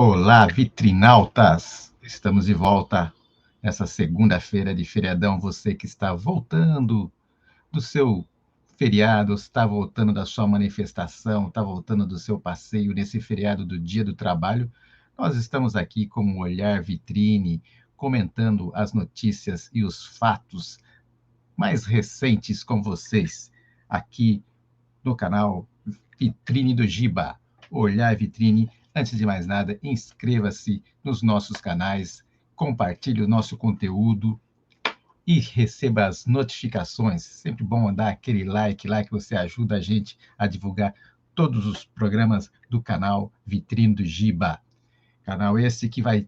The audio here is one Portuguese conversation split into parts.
Olá, vitrinautas! Estamos de volta nessa segunda-feira de feriadão. Você que está voltando do seu feriado, está voltando da sua manifestação, está voltando do seu passeio nesse feriado do Dia do Trabalho. Nós estamos aqui com um olhar vitrine, comentando as notícias e os fatos mais recentes com vocês, aqui no canal Vitrine do Giba. Olhar Vitrine. Antes de mais nada, inscreva-se nos nossos canais, compartilhe o nosso conteúdo e receba as notificações. Sempre bom dar aquele like lá que você ajuda a gente a divulgar todos os programas do canal Vitrine do Giba. Canal esse que vai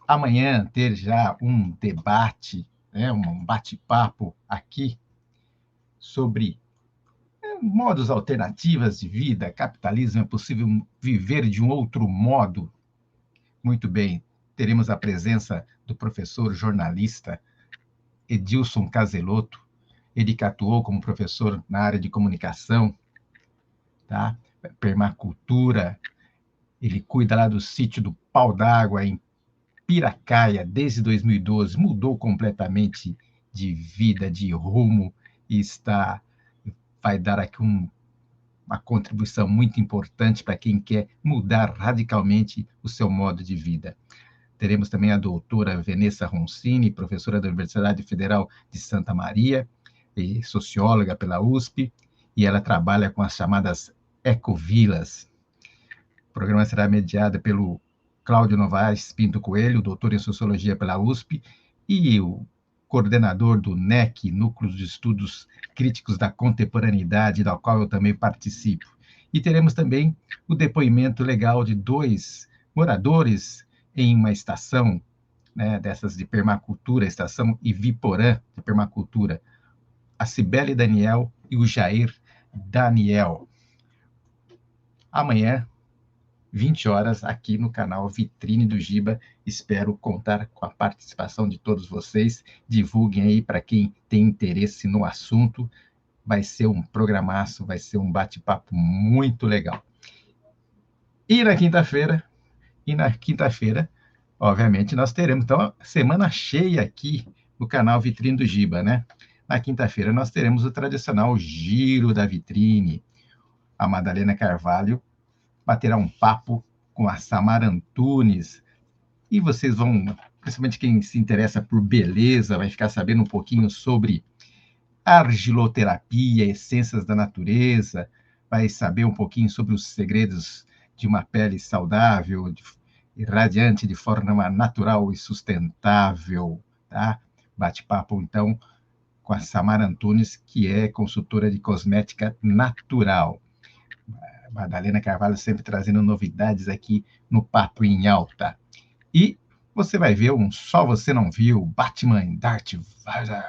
amanhã ter já um debate, um bate-papo aqui sobre modos alternativas de vida, capitalismo, é possível viver de um outro modo? Muito bem, teremos a presença do professor jornalista Edilson Caselotto, ele que atuou como professor na área de comunicação, tá? Permacultura, ele cuida lá do sítio do Pau d'Água, em Piracaia, desde 2012, mudou completamente de vida, de rumo, e vai dar aqui uma contribuição muito importante para quem quer mudar radicalmente o seu modo de vida. Teremos também a doutora Vanessa Roncini, professora da Universidade Federal de Santa Maria, e socióloga pela USP, e ela trabalha com as chamadas ecovilas. O programa será mediado pelo Cláudio Novaes Pinto Coelho, doutor em Sociologia pela USP, e o coordenador do NEC, Núcleo de Estudos Críticos da Contemporaneidade, da qual eu também participo. E teremos também o depoimento legal de 2 moradores em uma estação, dessas de permacultura, estação Iviporã de permacultura, a Cibele Daniel e o Jair Daniel. Amanhã, 20 horas, aqui no canal Vitrine do Giba. Espero contar com a participação de todos vocês. Divulguem aí para quem tem interesse no assunto. Vai ser um programaço, vai ser um bate-papo muito legal. E na quinta-feira, obviamente, nós teremos, então, semana cheia aqui no canal Vitrine do Giba, né? Na quinta-feira nós teremos o tradicional Giro da Vitrine. A Madalena Carvalho baterá um papo com a Samara Antunes, e vocês vão, principalmente quem se interessa por beleza, vai ficar sabendo um pouquinho sobre argiloterapia, essências da natureza, vai saber um pouquinho sobre os segredos de uma pele saudável e radiante de forma natural e sustentável, tá? Bate-papo, então, com a Samara Antunes, que é consultora de cosmética natural. Madalena Carvalho sempre trazendo novidades aqui no Papo em Alta. E você vai ver um Só Você Não Viu, Batman Darth Vader,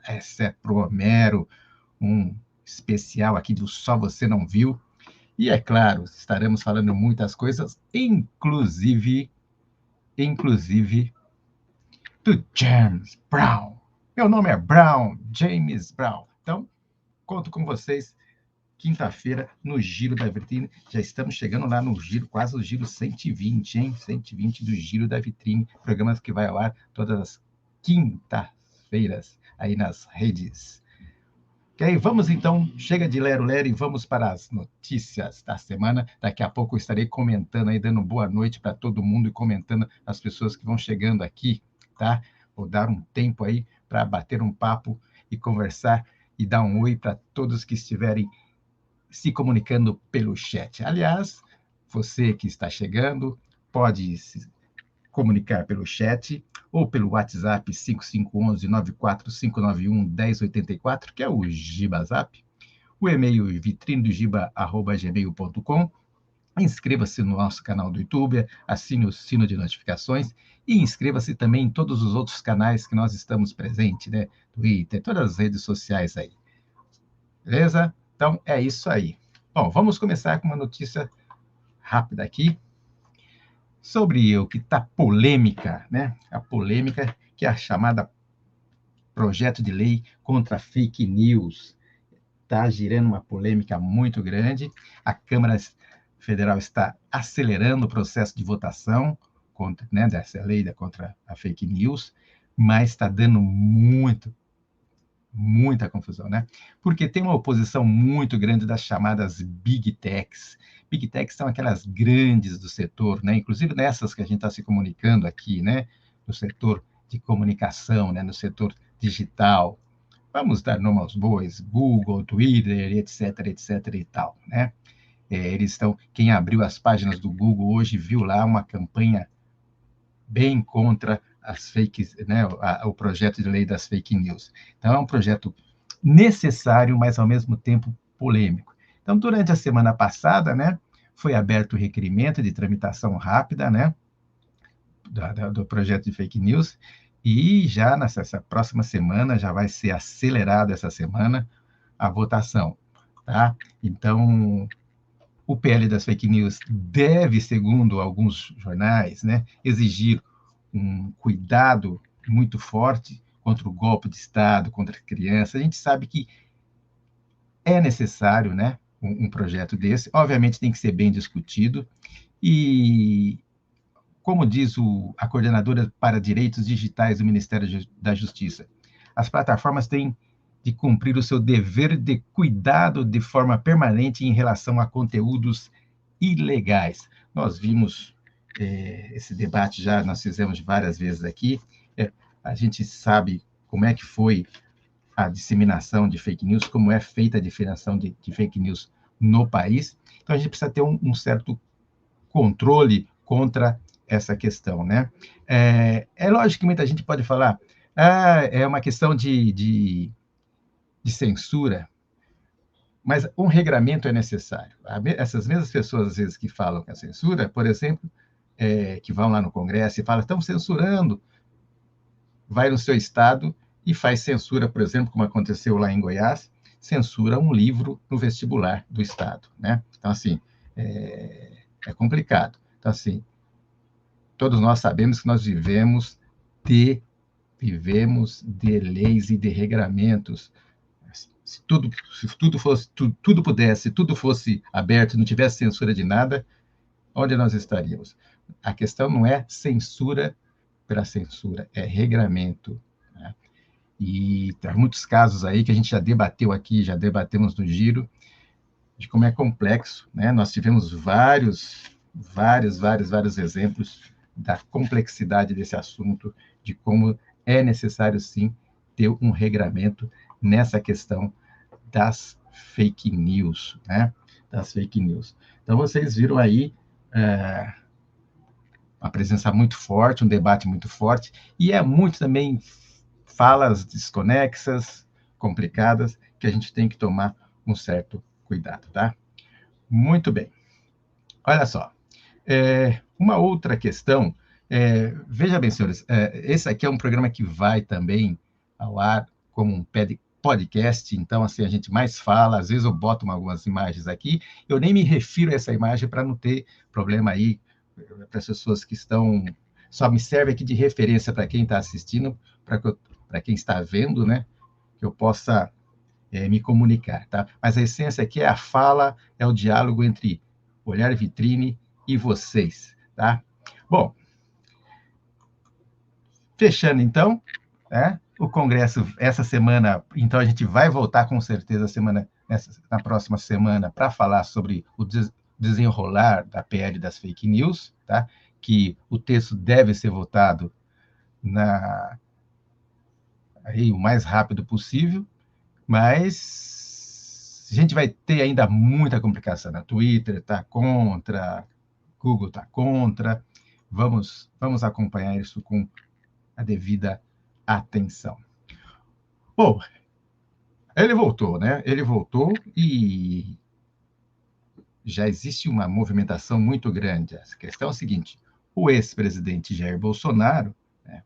exceto pro Homero, um especial aqui do Só Você Não Viu. E é claro, estaremos falando muitas coisas, inclusive do James Brown. Meu nome é Brown, James Brown. Então, conto com vocês quinta-feira no Giro da Vitrine. Já estamos chegando lá no Giro, quase o Giro 120, hein? 120 do Giro da Vitrine, programa que vai ao ar todas as quinta-feiras aí nas redes. Ok, vamos então, chega de lero-lero e vamos para as notícias da semana. Daqui a pouco eu estarei comentando aí, dando boa noite para todo mundo e comentando as pessoas que vão chegando aqui, tá? Vou dar um tempo aí para bater um papo e conversar e dar um oi para todos que estiverem se comunicando pelo chat. Aliás, você que está chegando pode se comunicar pelo chat ou pelo WhatsApp 5511-94591-1084, que é o GibaZap, o e-mail vitrinedogiba@gmail.com. Inscreva-se no nosso canal do YouTube, assine o sino de notificações e inscreva-se também em todos os outros canais que nós estamos presentes, né? Twitter, todas as redes sociais aí. Beleza? Então, é isso aí. Bom, vamos começar com uma notícia rápida aqui sobre o que está polêmica, né? A polêmica que é a chamada projeto de lei contra fake news. Está girando uma polêmica muito grande. A Câmara Federal está acelerando o processo de votação contra, né, dessa lei contra a fake news, mas está dando muita confusão, né? Porque tem uma oposição muito grande das chamadas Big Techs. Big Techs são aquelas grandes do setor, né? Inclusive nessas que a gente está se comunicando aqui, né? No setor de comunicação, né? No setor digital. Vamos dar nome aos bois, Google, Twitter, etc, etc e tal, né? Eles estão, quem abriu as páginas do Google hoje viu lá uma campanha bem contra as fakes, né, o projeto de lei das fake news. Então, é um projeto necessário, mas ao mesmo tempo polêmico. Então, durante a semana passada, né, foi aberto o requerimento de tramitação rápida, né, do projeto de fake news, e já nessa próxima semana, já vai ser acelerado essa semana a votação, tá? Então, o PL das fake news deve, segundo alguns jornais, né, exigir um cuidado muito forte contra o golpe de Estado, contra a criança. A gente sabe que é necessário, né, um projeto desse. Obviamente tem que ser bem discutido e, como diz a coordenadora para direitos digitais do Ministério da Justiça, as plataformas têm de cumprir o seu dever de cuidado de forma permanente em relação a conteúdos ilegais. Nós vimos esse debate já, nós fizemos várias vezes aqui. A gente sabe como é que foi a disseminação de fake news, como é feita a disseminação de fake news no país. Então, a gente precisa ter um certo controle contra essa questão, né? Lógico que muita gente pode falar, é uma questão de censura, mas um regramento é necessário. Essas mesmas pessoas, às vezes, que falam que a censura, por exemplo, que vão lá no Congresso e falam, estão censurando, vai no seu estado e faz censura, por exemplo, como aconteceu lá em Goiás, censura um livro no vestibular do estado, né? Então, assim, é complicado. Então, assim, todos nós sabemos que nós vivemos de leis e de regramentos. Se tudo pudesse, se tudo fosse aberto, não tivesse censura de nada, onde nós estaríamos? A questão não é censura pela censura, é regramento, né? E tem muitos casos aí que a gente já debateu aqui, já debatemos no Giro, de como é complexo, né? Nós tivemos vários exemplos da complexidade desse assunto, de como é necessário, sim, ter um regramento nessa questão das fake news, né? Das fake news. Então, vocês viram aí uma presença muito forte, um debate muito forte, e é muito também falas desconexas, complicadas, que a gente tem que tomar um certo cuidado, tá? Muito bem. Olha só, uma outra questão, veja bem, senhores, esse aqui é um programa que vai também ao ar como um podcast, então, assim, a gente mais fala, às vezes eu boto algumas imagens aqui, eu nem me refiro a essa imagem para não ter problema aí, para as pessoas que estão, só me serve aqui de referência para quem está assistindo, para quem está vendo, né, que eu possa me comunicar, tá? Mas a essência aqui é a fala, é o diálogo entre Olhar Vitrine e vocês, tá? Bom, fechando então, né? O Congresso, essa semana, então a gente vai voltar com certeza na próxima semana para falar sobre o desenrolar da PL das fake news, tá? Que o texto deve ser votado aí, o mais rápido possível, mas a gente vai ter ainda muita complicação. Na Twitter está contra, Google está contra. Vamos acompanhar isso com a devida atenção. Bom, ele voltou, né? Ele voltou e já existe uma movimentação muito grande. A questão é a seguinte: o ex-presidente Jair Bolsonaro, né,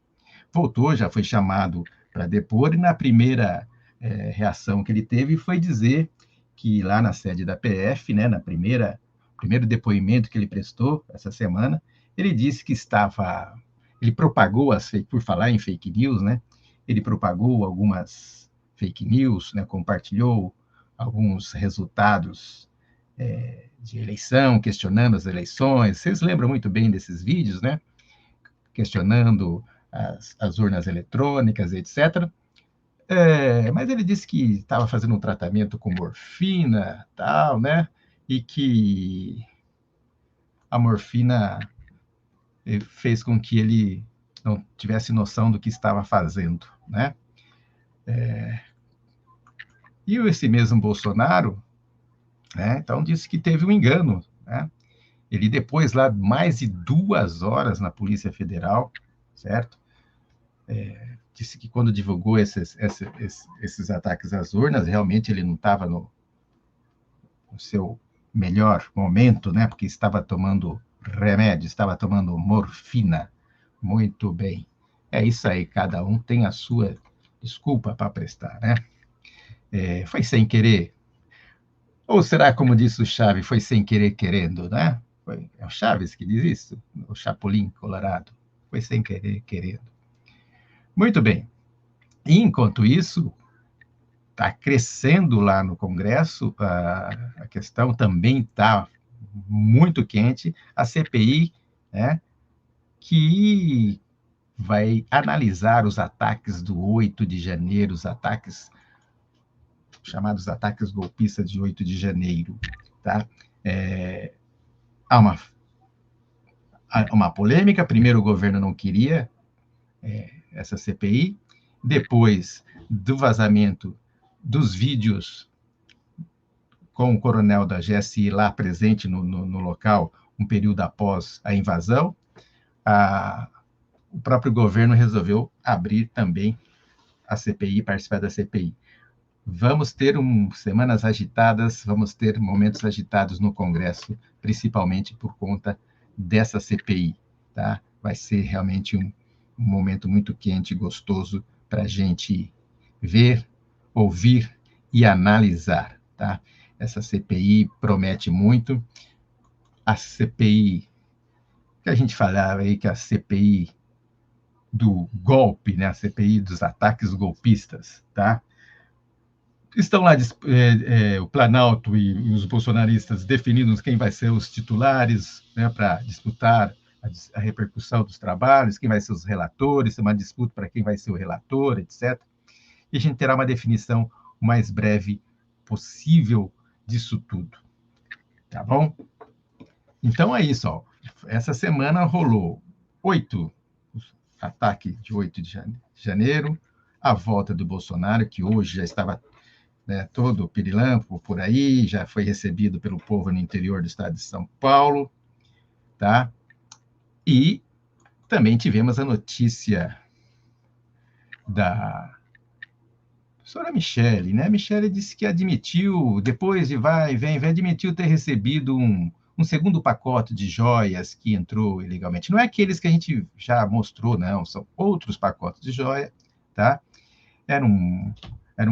voltou, já foi chamado para depor, e na primeira reação que ele teve foi dizer que lá na sede da PF, né, primeiro depoimento que ele prestou essa semana, ele disse que ele propagou por falar em fake news, né? Ele propagou algumas fake news, né? Compartilhou alguns resultados de eleição, questionando as eleições. Vocês lembram muito bem desses vídeos, né? Questionando as urnas eletrônicas, etc. Mas ele disse que estava fazendo um tratamento com morfina, tal, né? E que a morfina fez com que ele não tivesse noção do que estava fazendo, né? E esse mesmo Bolsonaro, né, então disse que teve um engano, né? Ele depois lá mais de 2 horas na Polícia Federal, certo? Disse que quando divulgou esses ataques às urnas, realmente ele não estava no seu melhor momento, né? Porque estava tomando remédio, estava tomando morfina. Muito bem. É isso aí, cada um tem a sua desculpa para prestar, né? Foi sem querer. Ou será, como disse o Chaves, foi sem querer querendo, né? É o Chaves que diz isso, o Chapolin Colorado. Foi sem querer querendo. Muito bem. E, enquanto isso, está crescendo lá no Congresso, a questão também está muito quente, a CPI, né, que vai analisar os ataques do 8 de janeiro, os ataques chamados ataques golpistas de 8 de janeiro. Tá? Há uma polêmica, primeiro o governo não queria essa CPI, depois do vazamento dos vídeos com o coronel da GSI lá presente no local, um período após a invasão, o próprio governo resolveu abrir também a CPI, participar da CPI. Vamos ter semanas agitadas, vamos ter momentos agitados no Congresso, principalmente por conta dessa CPI. Tá? Vai ser realmente um momento muito quente e gostoso para a gente ver, ouvir e analisar. Tá? Essa CPI promete muito. A CPI, que a gente falava aí, que é a CPI do golpe, né? A CPI dos ataques golpistas, tá? Estão lá o Planalto e os bolsonaristas definindo quem vai ser os titulares, né, para disputar a repercussão dos trabalhos, quem vai ser os relatores, uma disputa para quem vai ser o relator, etc. E a gente terá uma definição o mais breve possível disso tudo. Tá bom? Então é isso, ó. Essa semana rolou 8 ataque de 8 de janeiro, a volta do Bolsonaro, que hoje já estava, né, todo pirilampo por aí, já foi recebido pelo povo no interior do estado de São Paulo, tá? E também tivemos a notícia da professora Michele, né? A Michele disse que admitiu, depois de vai e vem, admitiu ter recebido um segundo pacote de joias que entrou ilegalmente. Não é aqueles que a gente já mostrou, não, são outros pacotes de joia, tá? Era um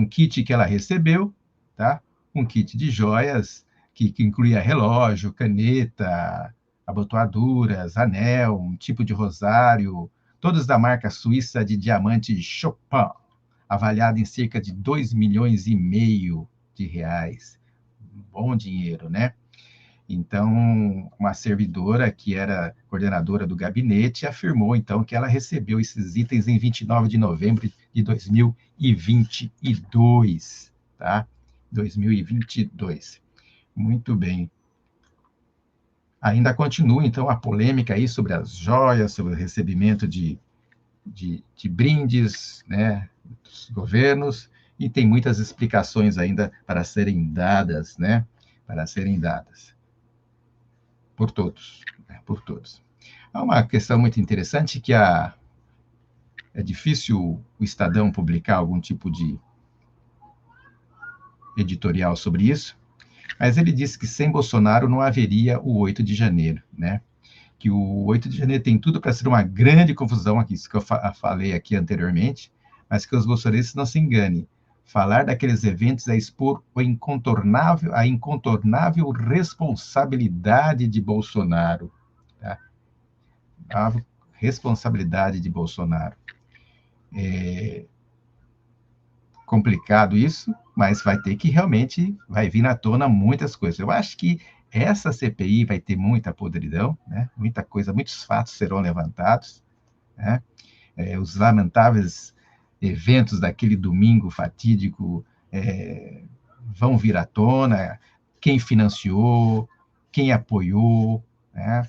kit que ela recebeu, tá? Um kit de joias que incluía relógio, caneta, abotoaduras, anel, um tipo de rosário, todos da marca suíça de diamante Chopin, avaliado em cerca de 2,5 milhões de reais. Bom dinheiro, né? Então, uma servidora que era coordenadora do gabinete afirmou, então, que ela recebeu esses itens em 29 de novembro de 2022, tá? 2022. Muito bem. Ainda continua, então, a polêmica aí sobre as joias, sobre o recebimento de brindes, né, dos governos, e tem muitas explicações ainda para serem dadas, né? Para serem dadas. Por todos, né, por todos. Há uma questão muito interessante que é difícil o Estadão publicar algum tipo de editorial sobre isso, mas ele disse que sem Bolsonaro não haveria o 8 de janeiro, né? Que o 8 de janeiro tem tudo para ser uma grande confusão, aqui, isso que eu falei aqui anteriormente, mas que os bolsonaristas não se enganem. Falar daqueles eventos é expor a incontornável responsabilidade de Bolsonaro, tá? A responsabilidade de Bolsonaro. complicado isso, mas vai ter que realmente, vai vir na tona muitas coisas. Eu acho que essa CPI vai ter muita podridão, né? Muita coisa, muitos fatos serão levantados, né? Os lamentáveis eventos daquele domingo fatídico vão vir à tona, quem financiou, quem apoiou, né?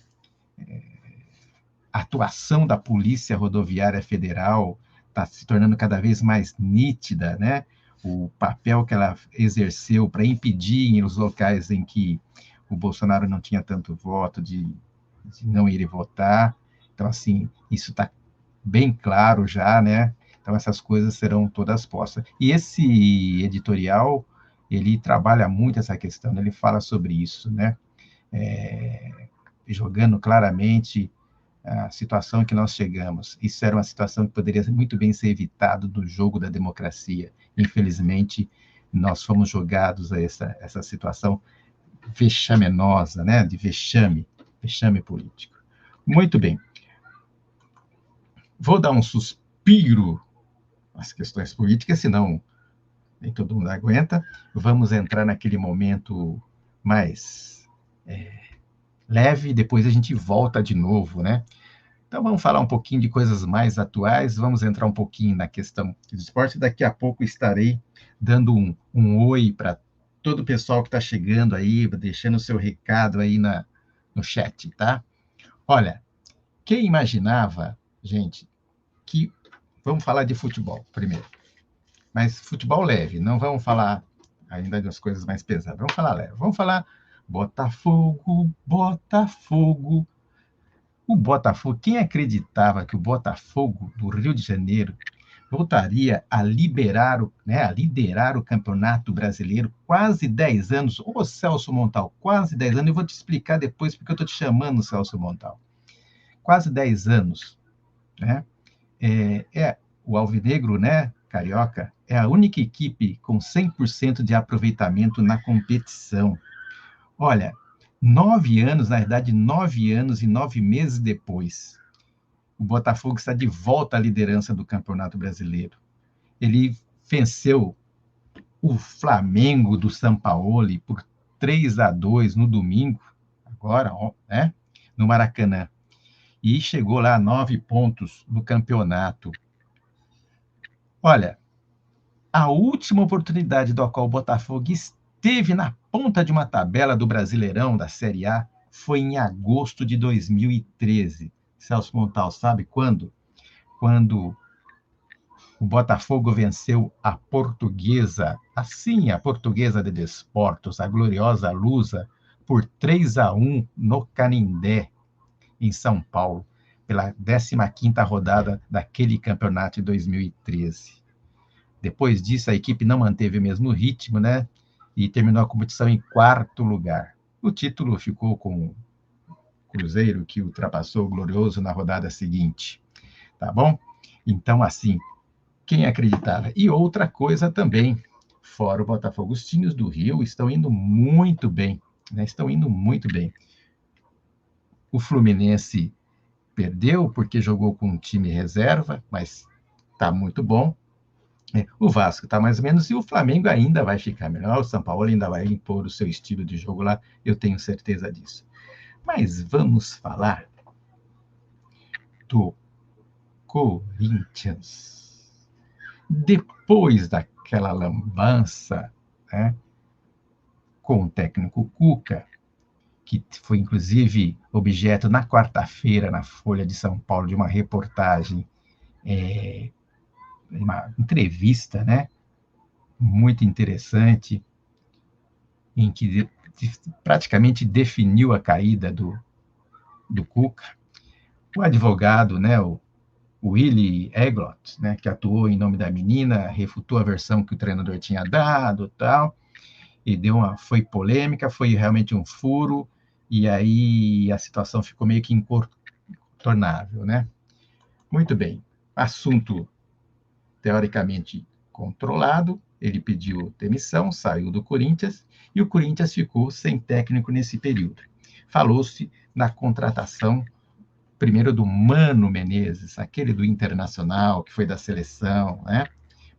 A atuação da Polícia Rodoviária Federal está se tornando cada vez mais nítida, né? O papel que ela exerceu para impedir em os locais em que o Bolsonaro não tinha tanto voto de não ir votar. Então, assim, isso está bem claro já, né? Então, essas coisas serão todas postas. E esse editorial, ele trabalha muito essa questão, né? Ele fala sobre isso, né? Jogando claramente a situação que nós chegamos. Isso era uma situação que poderia muito bem ser evitado no jogo da democracia. Infelizmente, nós fomos jogados a essa situação vexaminosa, né? De vexame político. Muito bem. Vou dar um suspiro às questões políticas, senão nem todo mundo aguenta. Vamos entrar naquele momento mais leve, depois a gente volta de novo, né? Então vamos falar um pouquinho de coisas mais atuais, vamos entrar um pouquinho na questão do esporte. Daqui a pouco estarei dando um oi para todo o pessoal que está chegando aí, deixando o seu recado aí no chat, tá? Olha, quem imaginava, gente, que... Vamos falar de futebol primeiro, mas futebol leve, não vamos falar ainda das coisas mais pesadas, vamos falar leve, vamos falar Botafogo, Botafogo. O Botafogo, quem acreditava que o Botafogo do Rio de Janeiro voltaria a liderar o Campeonato Brasileiro quase 10 anos? Ô, Celso Montal, quase 10 anos. Eu vou te explicar depois porque eu estou te chamando, Celso Montal. Quase 10 anos, né? O Alvinegro, né, carioca, é a única equipe com 100% de aproveitamento na competição. Olha, 9 anos, na verdade, 9 anos e 9 meses depois, o Botafogo está de volta à liderança do Campeonato Brasileiro. Ele venceu o Flamengo do Sampaoli por 3-2 no domingo, agora, né, no Maracanã. E chegou lá a 9 pontos no campeonato. Olha, a última oportunidade do qual o Botafogo esteve na ponta de uma tabela do Brasileirão, da Série A, foi em agosto de 2013. Celso Montal, sabe quando? Quando o Botafogo venceu a Portuguesa, a Portuguesa de Desportos, a gloriosa Lusa, por 3-1 no Canindé, em São Paulo, pela 15ª rodada daquele campeonato de 2013. Depois disso, a equipe não manteve o mesmo ritmo, né? E terminou a competição em 4º lugar. O título ficou com o Cruzeiro, que ultrapassou o Glorioso na rodada seguinte. Tá bom? Então, assim, quem acreditava? E outra coisa também, fora o Botafogo, os times do Rio estão indo muito bem, né? Estão indo muito bem. O Fluminense perdeu porque jogou com um time reserva, mas está muito bom. O Vasco está mais ou menos, e o Flamengo ainda vai ficar melhor, o São Paulo ainda vai impor o seu estilo de jogo lá, eu tenho certeza disso. Mas vamos falar do Corinthians. Depois daquela lambança, né, com o técnico Cuca, que foi inclusive objeto na quarta-feira, na Folha de São Paulo, de uma reportagem, uma entrevista, né, muito interessante, em que praticamente definiu a caída do Cuca. O advogado, né, o Willy Eglot, né, que atuou em nome da menina, refutou a versão que o treinador tinha dado, tal, e foi polêmica, foi realmente um furo, e aí a situação ficou meio que incontornável, né? Muito bem, assunto teoricamente controlado, ele pediu demissão, saiu do Corinthians, e o Corinthians ficou sem técnico nesse período. Falou-se na contratação, primeiro do Mano Menezes, aquele do Internacional, que foi da seleção, né?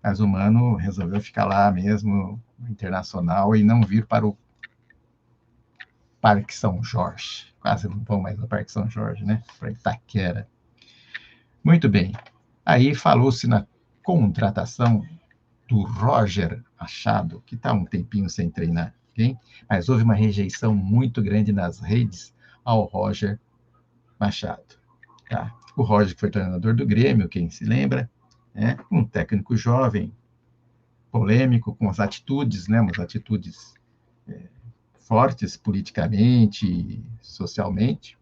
Mas o Mano resolveu ficar lá mesmo, no Internacional, e não vir para o Parque São Jorge. Quase não vão mais no Parque São Jorge, né? Para Itaquera. Muito bem. Aí falou-se na contratação do Roger Machado, que está um tempinho sem treinar, okay? Mas houve uma rejeição muito grande nas redes ao Roger Machado. Tá? O Roger foi treinador do Grêmio, quem se lembra, né? Um técnico jovem, polêmico, com as atitudes, né? Umas atitudes fortes politicamente, socialmente,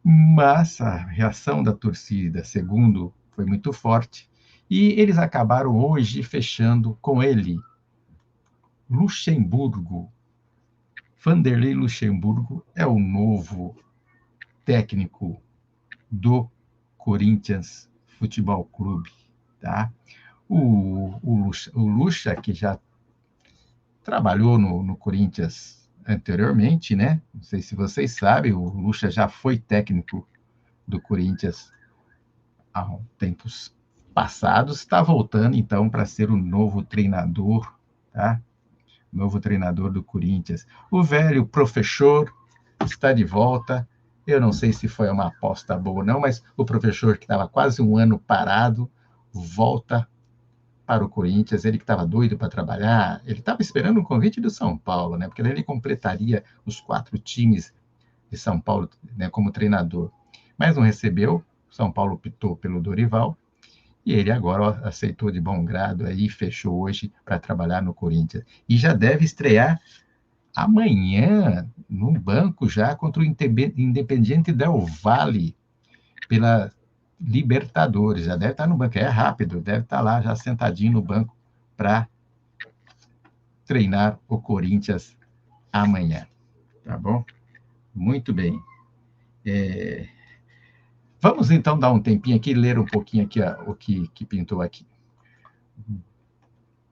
mas a reação da torcida, segundo, foi muito forte, e eles acabaram hoje fechando com ele, Luxemburgo. Vanderlei Luxemburgo é o novo técnico do Corinthians Futebol Clube, tá? O Luxa, que já trabalhou no Corinthians anteriormente, né? Não sei se vocês sabem, o Luxa já foi técnico do Corinthians há tempos passados, está voltando então para ser o novo treinador, tá? Novo treinador do Corinthians. O velho professor está de volta. Eu não sei se foi uma aposta boa ou não, mas o professor que estava quase um ano parado volta para o Corinthians. Ele que estava doido para trabalhar, ele estava esperando um convite do São Paulo, né? Porque daí ele completaria os 4 times de São Paulo, né, como treinador. Mas não recebeu. São Paulo optou pelo Dorival. E ele agora aceitou de bom grado aí, fechou hoje para trabalhar no Corinthians. E já deve estrear amanhã no banco já contra o Independiente Del Valle pela Libertadores. Já deve estar no banco, é rápido, deve estar lá já sentadinho no banco para treinar o Corinthians amanhã. Tá bom? Muito bem. Vamos então dar um tempinho aqui e ler um pouquinho aqui o que pintou aqui.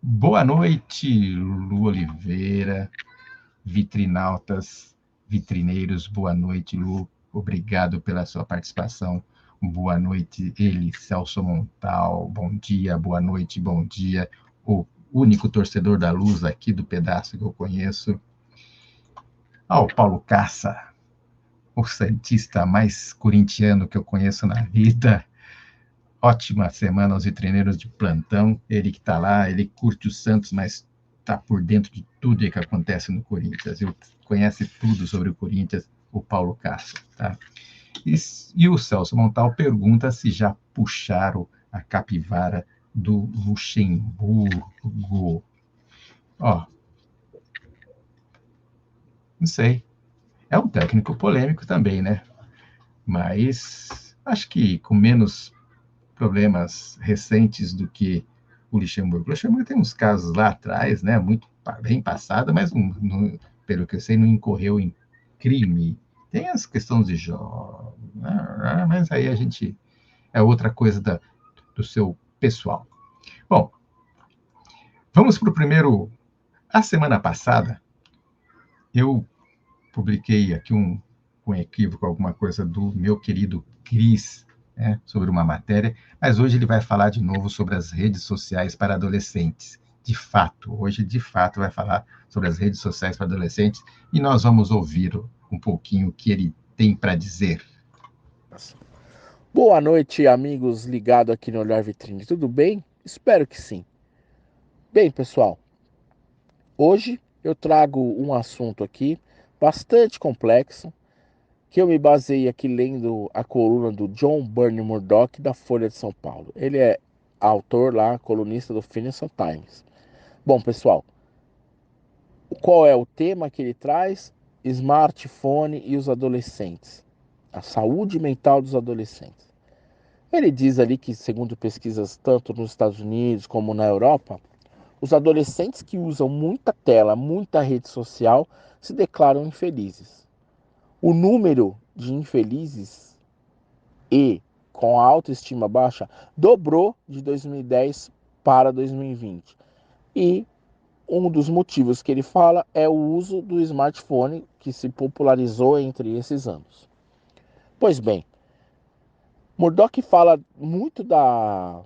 Boa noite, Lu Oliveira, vitrinautas, vitrineiros, boa noite, Lu. Obrigado pela sua participação. Boa noite, ele, Celso Montal. Bom dia, boa noite, bom dia. O único torcedor da Luz aqui do pedaço que eu conheço. Ao Paulo Caça, o santista mais corintiano que eu conheço na vida. Ótima semana aos vitrineiros de plantão. Ele que está lá, ele curte o Santos, mas está por dentro de tudo que acontece no Corinthians. Ele conhece tudo sobre o Corinthians, o Paulo Castro. Tá? E o Celso Montal pergunta se já puxaram a capivara do Luxemburgo. Ó, não sei. É um técnico polêmico também, né? Mas acho que com menos problemas recentes do que o Luxemburgo. O Luxemburgo tem uns casos lá atrás, né, muito bem passado, mas, pelo que eu sei, não incorreu em crime. Tem as questões de jogos, mas aí a gente... é outra coisa do seu pessoal. Bom, vamos para o primeiro... A semana passada, eu publiquei aqui um equívoco, alguma coisa do meu querido Cris, né, sobre uma matéria, mas hoje ele vai falar de novo sobre as redes sociais para adolescentes. De fato, hoje, de fato, vai falar sobre as redes sociais para adolescentes e nós vamos ouvir um pouquinho o que ele tem para dizer. Boa noite, amigos ligados aqui no Olhar Vitrine. Tudo bem? Espero que sim. Bem, pessoal, hoje eu trago um assunto aqui bastante complexo, que eu me baseei aqui lendo a coluna do John Bernie Murdoch da Folha de São Paulo. Ele é autor lá, colunista do Financial Times. Bom, pessoal, qual é o tema que ele traz? Smartphone e os adolescentes. A saúde mental dos adolescentes. Ele diz ali que, segundo pesquisas tanto nos Estados Unidos como na Europa, os adolescentes que usam muita tela, muita rede social, se declaram infelizes. O número de infelizes e com a autoestima baixa dobrou de 2010 para 2020. E um dos motivos que ele fala é o uso do smartphone que se popularizou entre esses anos. Pois bem, Murdoch fala muito da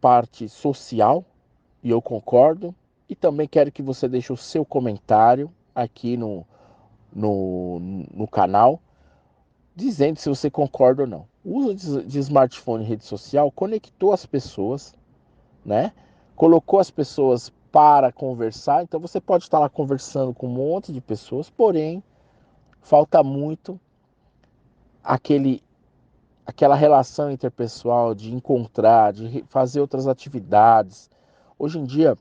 parte social e eu concordo. E também quero que você deixe o seu comentário aqui no canal, dizendo se você concorda ou não. O uso de smartphone e rede social conectou as pessoas, né? Colocou as pessoas para conversar. Então você pode estar lá conversando com um monte de pessoas, porém falta muito aquele aquela relação interpessoal de encontrar, de fazer outras atividades. Hoje em dia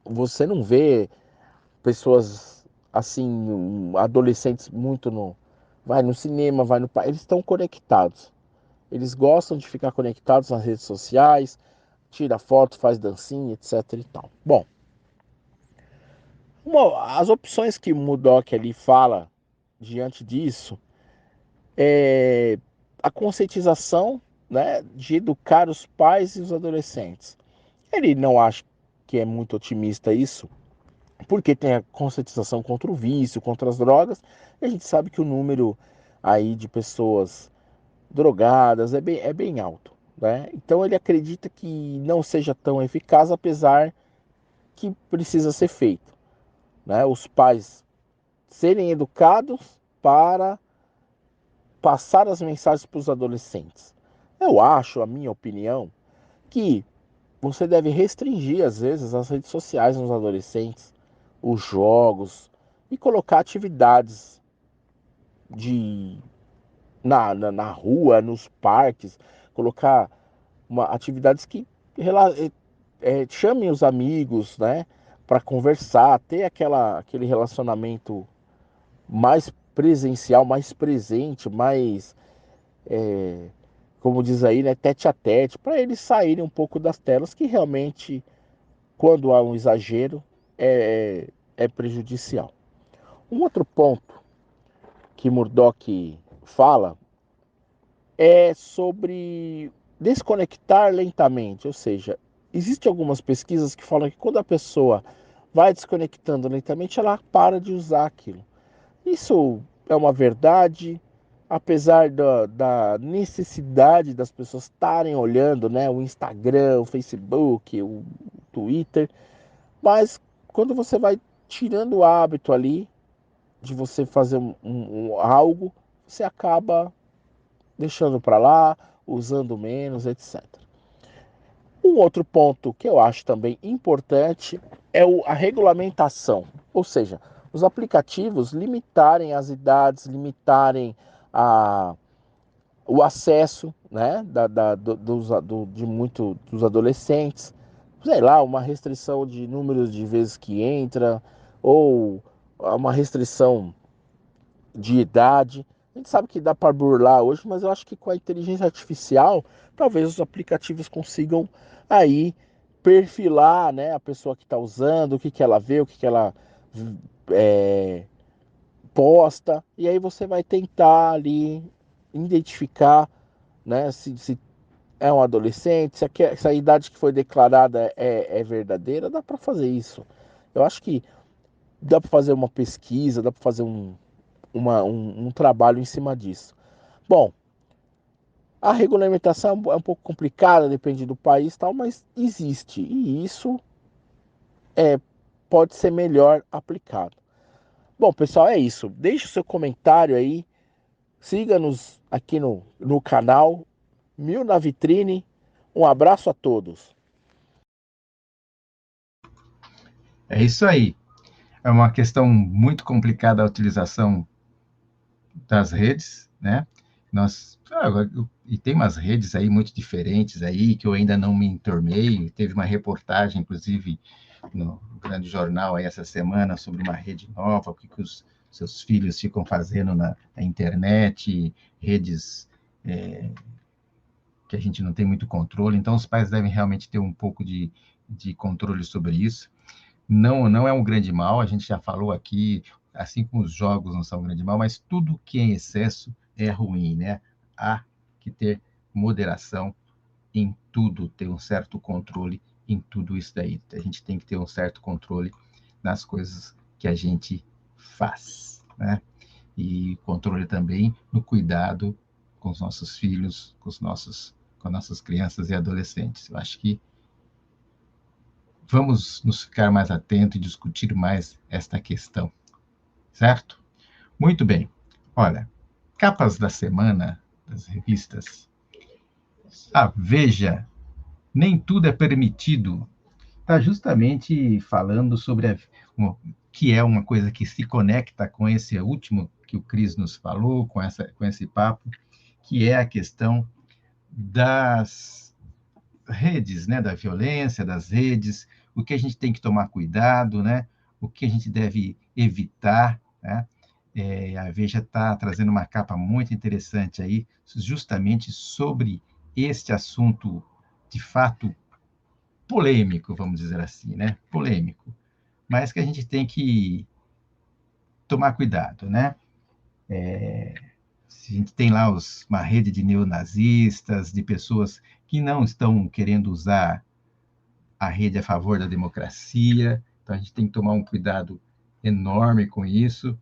você não vê pessoas assim, adolescentes muito vai no cinema, vai no eles estão conectados. Eles gostam de ficar conectados nas redes sociais, tira foto, faz dancinha, etc e tal. Bom, as opções que o Murdoch ali fala diante disso é a conscientização, né, de educar os pais e os adolescentes. Ele não acha que é muito otimista isso, porque tem a conscientização contra o vício, contra as drogas, e a gente sabe que o número aí de pessoas drogadas é bem alto, né? Então ele acredita que não seja tão eficaz, apesar que precisa ser feito, né? Os pais serem educados para passar as mensagens para os adolescentes. Eu acho, a minha opinião, que você deve restringir às vezes as redes sociais nos adolescentes, os jogos e colocar atividades de na rua, nos parques, colocar atividades que chamem os amigos, né, para conversar, ter aquele relacionamento mais presencial, mais presente, mais, é, como diz aí, né, tete a tete, para eles saírem um pouco das telas, que realmente, quando há um exagero, é prejudicial. Um outro ponto que Murdoch fala é sobre desconectar lentamente, ou seja, existem algumas pesquisas que falam que quando a pessoa vai desconectando lentamente, ela para de usar aquilo. Isso é uma verdade, apesar da necessidade das pessoas estarem olhando, né, o Instagram, o Facebook, o Twitter, mas quando você vai tirando o hábito ali de você fazer algo, você acaba deixando para lá, usando menos, etc. Um outro ponto que eu acho também importante é a regulamentação, ou seja, os aplicativos limitarem as idades, limitarem a, o acesso, né, de muito dos adolescentes, sei lá, uma restrição de números de vezes que entra, ou uma restrição de idade. A gente sabe que dá para burlar hoje, mas eu acho que com a inteligência artificial, talvez os aplicativos consigam aí perfilar, né, a pessoa que está usando, o que, que ela vê, o que, que ela é, posta, e aí você vai tentar ali identificar, né, se é um adolescente, se a idade que foi declarada é verdadeira, dá para fazer isso. Eu acho que dá para fazer uma pesquisa, dá para fazer um trabalho em cima disso. Bom, a regulamentação é um pouco complicada, depende do país e tal, mas existe. E isso é, pode ser melhor aplicado. Bom, pessoal, é isso. Deixe o seu comentário aí. Siga-nos aqui no canal Mil na Vitrine. Um abraço a todos. É isso aí. É uma questão muito complicada a utilização das redes, né? E tem umas redes aí muito diferentes aí que eu ainda não me entornei. Teve uma reportagem, inclusive, no grande jornal aí essa semana sobre uma rede nova, o que os seus filhos ficam fazendo na internet, redes que a gente não tem muito controle. Então, os pais devem realmente ter um pouco de controle sobre isso. Não é um grande mal, a gente já falou aqui, assim como os jogos não são um grande mal, mas tudo que é em excesso é ruim, né? Há que ter moderação em tudo, ter um certo controle em tudo isso daí. A gente tem que ter um certo controle nas coisas que a gente faz, né? E controle também no cuidado com os nossos filhos, com as nossas crianças e adolescentes. Eu acho que vamos nos ficar mais atentos e discutir mais esta questão, certo? Muito bem. Olha, capas da semana das revistas. A Veja, nem tudo é permitido. Está justamente falando sobre que é uma coisa que se conecta com esse último que o Cris nos falou, com esse papo, que é a questão das redes, né, da violência, das redes, o que a gente tem que tomar cuidado, né, o que a gente deve evitar, né? A Veja está trazendo uma capa muito interessante aí, justamente sobre este assunto, de fato, polêmico, vamos dizer assim, né? Polêmico, mas que a gente tem que tomar cuidado, né? A gente tem lá uma rede de neonazistas, de pessoas que não estão querendo usar a rede a favor da democracia, então a gente tem que tomar um cuidado enorme com isso,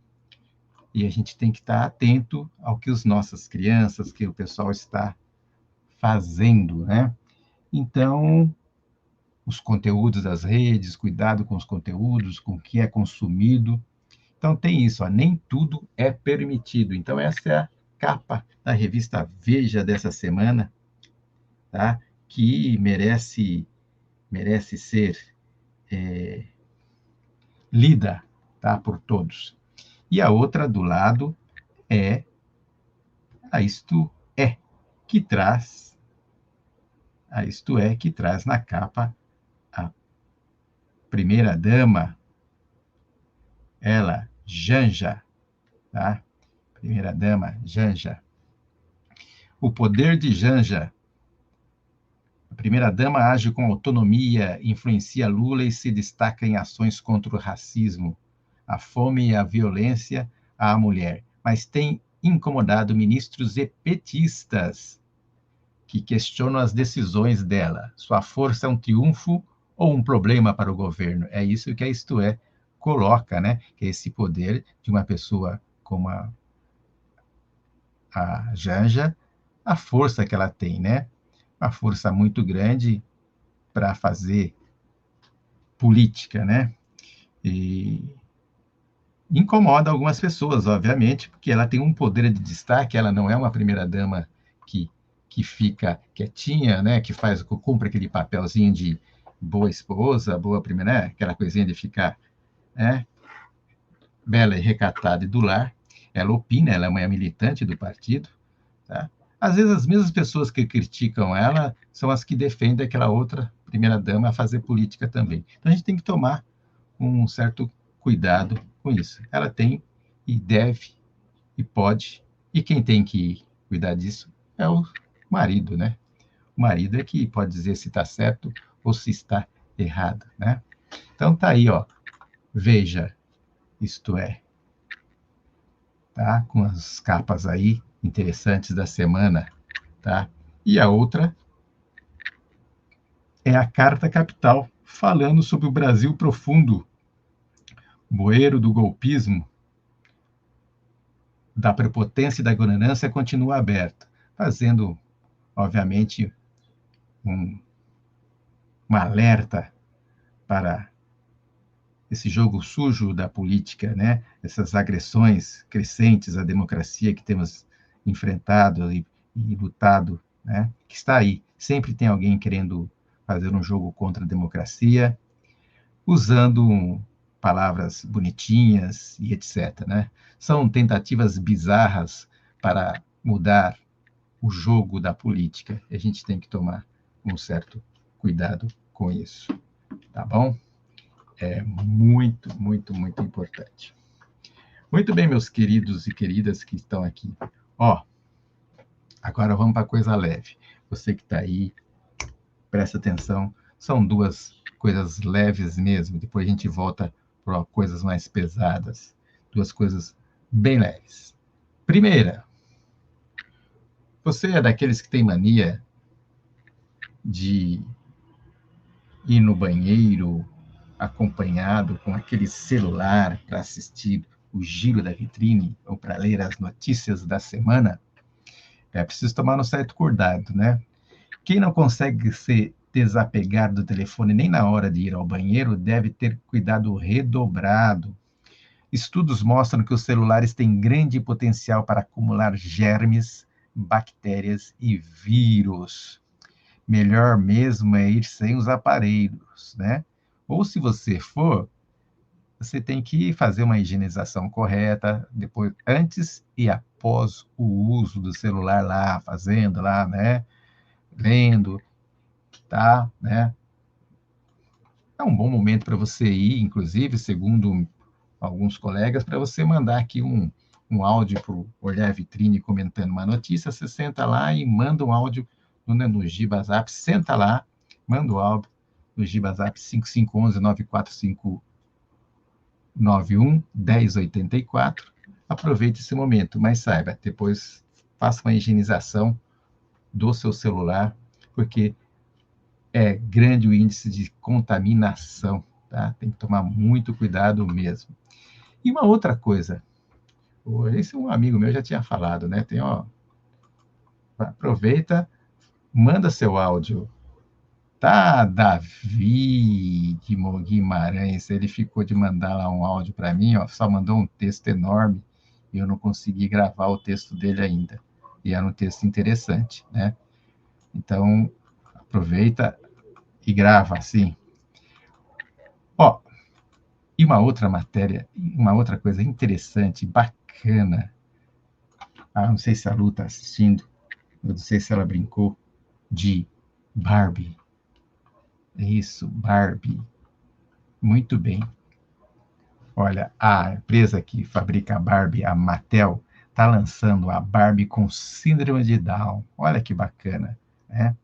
e a gente tem que estar atento ao que as nossas crianças, que o pessoal está fazendo, né? Então, os conteúdos das redes, cuidado com os conteúdos, com o que é consumido. Então, tem isso, ó, nem tudo é permitido. Então, essa é a capa da revista Veja dessa semana, tá? Que merece ser lida, tá? Por todos. E a outra do lado é a Isto É, que traz que traz na capa a primeira-dama, ela, Janja, tá? Primeira-dama, Janja. O poder de Janja. A primeira-dama age com autonomia, influencia Lula e se destaca em ações contra o racismo, a fome e a violência à mulher, mas tem incomodado ministros e petistas que questionam as decisões dela. Sua força é um triunfo ou um problema para o governo? É isso que a Isto É coloca, né? Que é esse poder de uma pessoa como a Janja, a força que ela tem, né? Uma força muito grande para fazer política, né? E incomoda algumas pessoas, obviamente, porque ela tem um poder de destaque, ela não é uma primeira-dama que, que fica quietinha, né? Que cumpre aquele papelzinho de boa esposa, boa primeira, né? Aquela coisinha de ficar, né? Bela e recatada e do lar. Ela opina, ela é uma militante do partido, tá? Às vezes as mesmas pessoas que criticam ela são as que defendem aquela outra primeira-dama a fazer política também. Então a gente tem que tomar um certo cuidado com isso. Ela tem e deve e pode, e quem tem que cuidar disso é o marido, né? O marido é que pode dizer se está certo ou se está errado, né? Então tá aí, ó. Veja, isto é, tá? Com as capas aí interessantes da semana, tá? E a outra é a Carta Capital, falando sobre o Brasil profundo, bueiro do golpismo, da prepotência e da governança continua aberto, fazendo, obviamente, um alerta para esse jogo sujo da política, né? Essas agressões crescentes à democracia que temos enfrentado e lutado, né? Que está aí. Sempre tem alguém querendo fazer um jogo contra a democracia, usando palavras bonitinhas e etc. Né? São tentativas bizarras para mudar o jogo da política. A gente tem que tomar um certo cuidado com isso, tá bom? É muito, muito, muito importante. Muito bem, meus queridos e queridas que estão aqui. Ó, agora vamos para coisa leve. Você que está aí, presta atenção. São duas coisas leves mesmo. Depois a gente volta para coisas mais pesadas. Duas coisas bem leves. Primeira, você é daqueles que tem mania de ir no banheiro acompanhado com aquele celular para assistir o giro da vitrine ou para ler as notícias da semana? É preciso tomar um certo cuidado, né? Quem não consegue ter desapegar do telefone nem na hora de ir ao banheiro, deve ter cuidado redobrado. Estudos mostram que os celulares têm grande potencial para acumular germes, bactérias e vírus. Melhor mesmo é ir sem os aparelhos, né? Ou se você for, você tem que fazer uma higienização correta, depois, antes e após o uso do celular lá, fazendo lá, né? Lendo, tá, né? É um bom momento para você ir, inclusive, segundo alguns colegas, para você mandar aqui um áudio para o Olhar Vitrine comentando uma notícia. Você senta lá e manda um áudio no GibaZap, senta lá, manda o áudio no GibaZap 5511-9451-91-1084. Aproveite esse momento, mas saiba, depois faça uma higienização do seu celular, porque é grande o índice de contaminação, tá? Tem que tomar muito cuidado mesmo. E uma outra coisa, esse um amigo meu já tinha falado, né? Tem, ó, aproveita, manda seu áudio. Tá, Davi de Guimarães, ele ficou de mandar lá um áudio para mim, ó, só mandou um texto enorme e eu não consegui gravar o texto dele ainda. E era um texto interessante, né? Então, aproveita e grava assim. Ó, e uma outra matéria, uma outra coisa interessante, bacana. Ah, não sei se a Lu está assistindo, eu não sei se ela brincou de Barbie. É isso, Barbie. Muito bem. Olha, a empresa que fabrica a Barbie, a Mattel, está lançando a Barbie com síndrome de Down. Olha que bacana, né?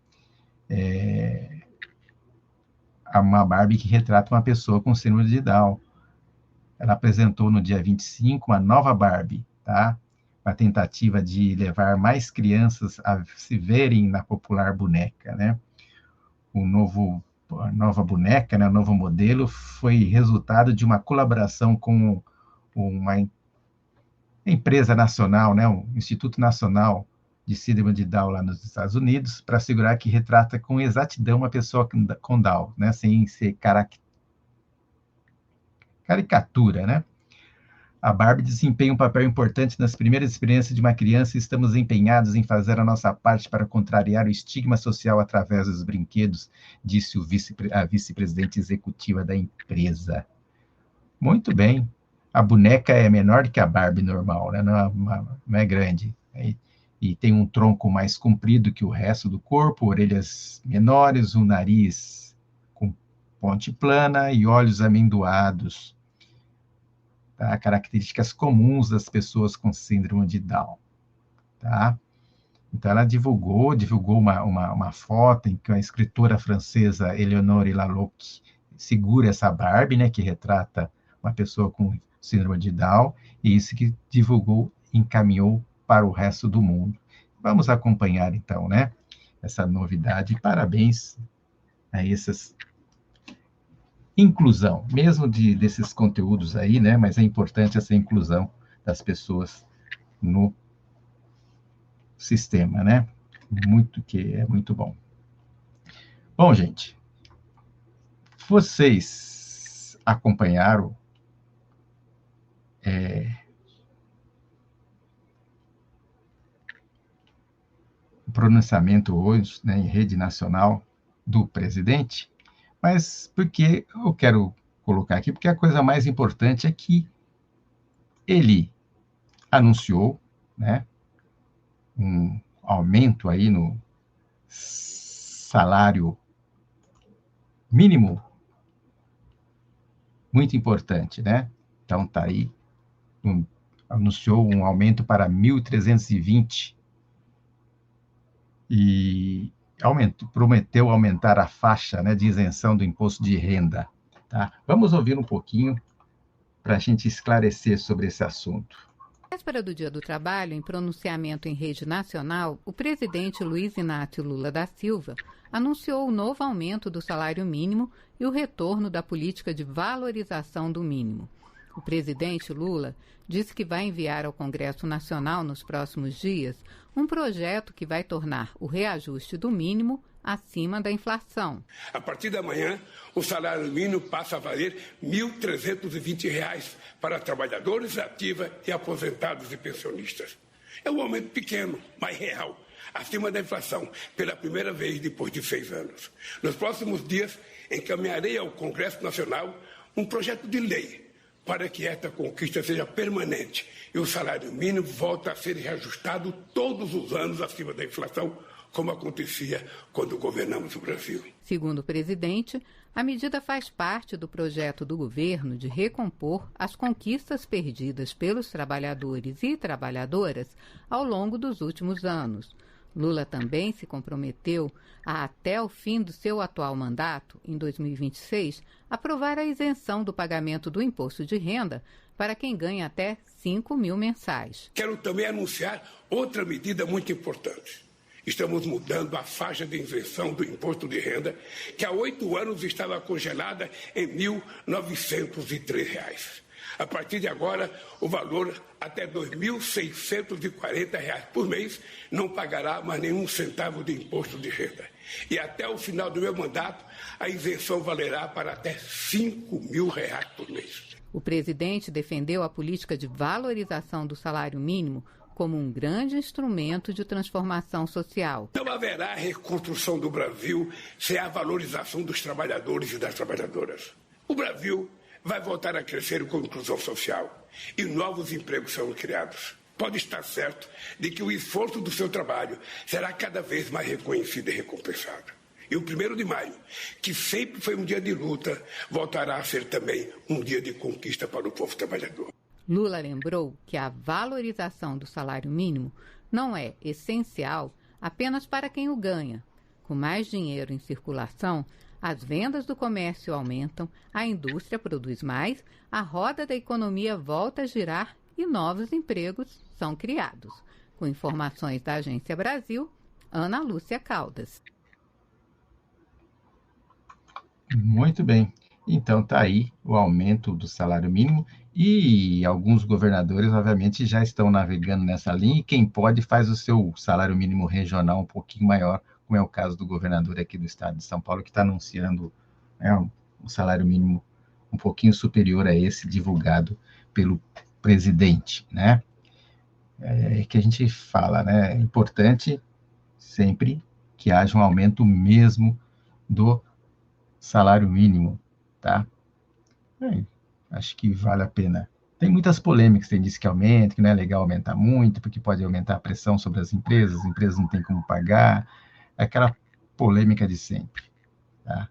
Uma Barbie que retrata uma pessoa com síndrome de Down. Ela apresentou no dia 25 uma nova Barbie, tá? Uma tentativa de levar mais crianças a se verem na popular boneca, né? A nova boneca, né, o novo modelo, foi resultado de uma colaboração com uma empresa nacional, né, um Instituto Nacional de Síndrome de Down lá nos Estados Unidos, para assegurar que retrata com exatidão uma pessoa com Down, né, sem ser caricatura, né? A Barbie desempenha um papel importante nas primeiras experiências de uma criança e estamos empenhados em fazer a nossa parte para contrariar o estigma social através dos brinquedos, disse a vice-presidente executiva da empresa. Muito bem. A boneca é menor que a Barbie normal, né? Não é grande. E tem um tronco mais comprido que o resto do corpo, orelhas menores, um nariz com ponte plana e olhos amendoados. Tá? Características comuns das pessoas com síndrome de Down. Tá? Então, ela divulgou uma foto em que a escritora francesa Eleonore Laloc segura essa Barbie, né, que retrata uma pessoa com síndrome de Down, e isso que divulgou, encaminhou para o resto do mundo. Vamos acompanhar, então, né, essa novidade. Parabéns a essas inclusão, mesmo desses conteúdos aí, né? Mas é importante essa inclusão das pessoas no sistema, né? Que é muito bom. Bom, gente, vocês acompanharam o pronunciamento hoje, né, em rede nacional do presidente? Mas por que eu quero colocar aqui? Porque a coisa mais importante é que ele anunciou, né, um aumento aí no salário mínimo, muito importante, né? Então tá aí, anunciou um aumento para 1.320 e prometeu aumentar a faixa, né, de isenção do imposto de renda. Tá? Vamos ouvir um pouquinho para a gente esclarecer sobre esse assunto. Na véspera do Dia do Trabalho, em pronunciamento em rede nacional, o presidente Luiz Inácio Lula da Silva anunciou o novo aumento do salário mínimo e o retorno da política de valorização do mínimo. O presidente Lula disse que vai enviar ao Congresso Nacional nos próximos dias um projeto que vai tornar o reajuste do mínimo acima da inflação. A partir da manhã, o salário mínimo passa a valer R$ 1.320 para trabalhadores ativos e aposentados e pensionistas. É um aumento pequeno, mas real, acima da inflação, pela primeira vez depois de 6 anos. Nos próximos dias, encaminharei ao Congresso Nacional um projeto de lei para que esta conquista seja permanente e o salário mínimo volte a ser reajustado todos os anos acima da inflação, como acontecia quando governamos o Brasil. Segundo o presidente, a medida faz parte do projeto do governo de recompor as conquistas perdidas pelos trabalhadores e trabalhadoras ao longo dos últimos anos. Lula também se comprometeu a, até o fim do seu atual mandato, em 2026, aprovar a isenção do pagamento do imposto de renda para quem ganha até 5 mil mensais. Quero também anunciar outra medida muito importante. Estamos mudando a faixa de isenção do imposto de renda, que há 8 anos estava congelada em R$ 1.903. A partir de agora, o valor até R$ 2.640 por mês não pagará mais nenhum centavo de imposto de renda. E até o final do meu mandato, a isenção valerá para até R$ 5.000 por mês. O presidente defendeu a política de valorização do salário mínimo como um grande instrumento de transformação social. Não haverá reconstrução do Brasil sem a valorização dos trabalhadores e das trabalhadoras. O Brasil vai voltar a crescer com inclusão social e novos empregos serão criados. Pode estar certo de que o esforço do seu trabalho será cada vez mais reconhecido e recompensado. E o 1º de maio, que sempre foi um dia de luta, voltará a ser também um dia de conquista para o povo trabalhador. Lula lembrou que a valorização do salário mínimo não é essencial apenas para quem o ganha. Com mais dinheiro em circulação, as vendas do comércio aumentam, a indústria produz mais, a roda da economia volta a girar e novos empregos são criados. Com informações da Agência Brasil, Ana Lúcia Caldas. Muito bem. Então, está aí o aumento do salário mínimo e alguns governadores, obviamente, já estão navegando nessa linha e quem pode faz o seu salário mínimo regional um pouquinho maior, como é o caso do governador aqui do estado de São Paulo, que está anunciando um salário mínimo um pouquinho superior a esse divulgado pelo presidente, né? É que a gente fala, né? É importante sempre que haja um aumento mesmo do salário mínimo, tá? Acho que vale a pena. Tem muitas polêmicas, tem diz que aumenta, que não é legal aumentar muito, porque pode aumentar a pressão sobre as empresas não têm como pagar, aquela polêmica de sempre, tá?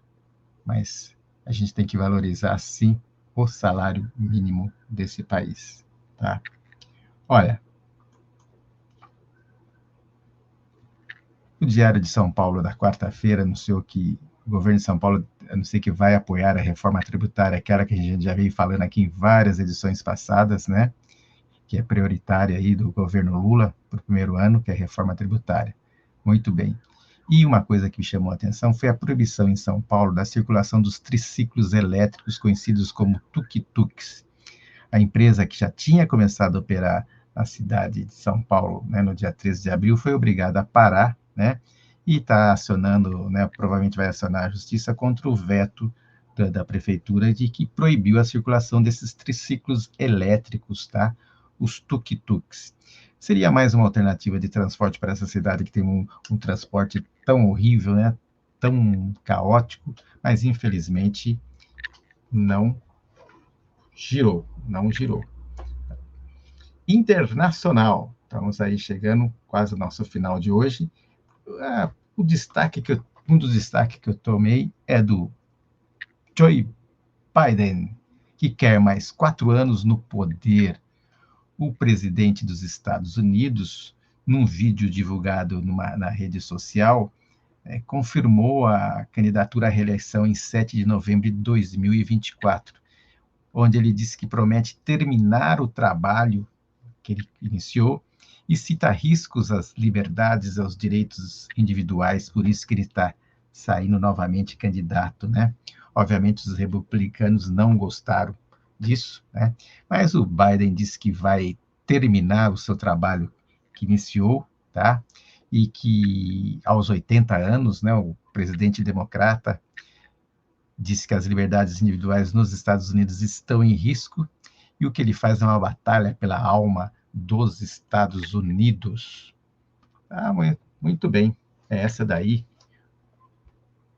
Mas a gente tem que valorizar, sim, o salário mínimo desse país, tá? Olha, o Diário de São Paulo, da quarta-feira, anunciou que o governo de São Paulo, anunciou que vai apoiar a reforma tributária, aquela que a gente já veio falando aqui em várias edições passadas, né? Que é prioritária aí do governo Lula para o 1º ano, que é a reforma tributária. Muito bem. E uma coisa que me chamou a atenção foi a proibição em São Paulo da circulação dos triciclos elétricos conhecidos como tuk-tuks. A empresa que já tinha começado a operar na cidade de São Paulo, né, no dia 13 de abril, foi obrigada a parar, né, e está acionando, né, provavelmente vai acionar a justiça contra o veto da prefeitura de que proibiu a circulação desses triciclos elétricos, tá? Os tuk-tuks. Seria mais uma alternativa de transporte para essa cidade que tem um transporte tão horrível, né? Tão caótico, mas infelizmente não girou. Internacional. Estamos aí chegando quase ao nosso final de hoje. Um dos destaques que eu tomei é do Joe Biden, que quer mais 4 anos no poder. O presidente dos Estados Unidos, num vídeo divulgado na rede social, confirmou a candidatura à reeleição em 7 de novembro de 2024, onde ele disse que promete terminar o trabalho que ele iniciou e cita riscos às liberdades, aos direitos individuais, por isso que ele está saindo novamente candidato, né? Obviamente, os republicanos não gostaram disso, né? Mas o Biden disse que vai terminar o seu trabalho que iniciou, tá? E que aos 80 anos, né, o presidente democrata, disse que as liberdades individuais nos Estados Unidos estão em risco, e o que ele faz é uma batalha pela alma dos Estados Unidos. Ah, muito bem, essa daí